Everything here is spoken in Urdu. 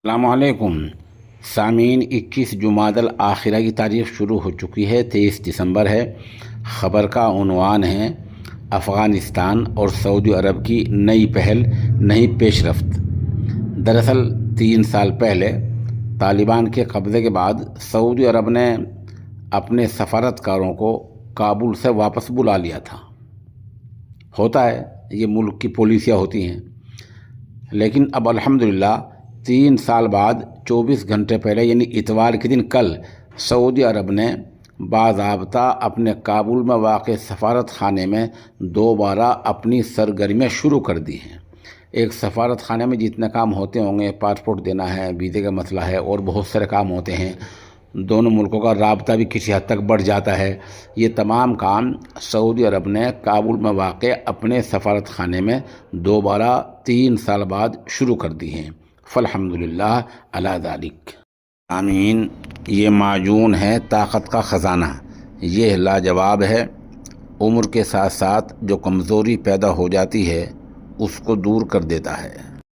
السلام علیکم سامعین، 21 جمادی الآخرہ کی تاریخ شروع ہو چکی ہے، 23 دسمبر ہے۔ خبر کا عنوان ہے افغانستان اور سعودی عرب کی نئی پہل، نئی پیش رفت۔ دراصل 3 سال پہلے طالبان کے قبضے کے بعد سعودی عرب نے اپنے سفارتکاروں کو کابل سے واپس بلا لیا تھا۔ ہوتا ہے، یہ ملک کی پالیسیاں ہوتی ہیں، لیکن اب الحمدللہ 3 سال بعد 24 گھنٹے پہلے یعنی اتوار کے دن کل سعودی عرب نے باضابطہ اپنے کابل میں واقع سفارت خانے میں دوبارہ اپنی سرگرمیاں شروع کر دی ہیں۔ ایک سفارت خانے میں جتنے کام ہوتے ہوں گے، پاسپورٹ دینا ہے، ویزے کا مسئلہ ہے، اور بہت سارے کام ہوتے ہیں، دونوں ملکوں کا رابطہ بھی کسی حد تک بڑھ جاتا ہے۔ یہ تمام کام سعودی عرب نے کابل میں واقع اپنے سفارت خانے میں دوبارہ 3 سال بعد شروع کر دی ہیں۔ فالحمدللہ علی ذالک۔ آمین۔ یہ معجون ہے طاقت کا خزانہ، یہ لاجواب ہے۔ عمر کے ساتھ ساتھ جو کمزوری پیدا ہو جاتی ہے اس کو دور کر دیتا ہے۔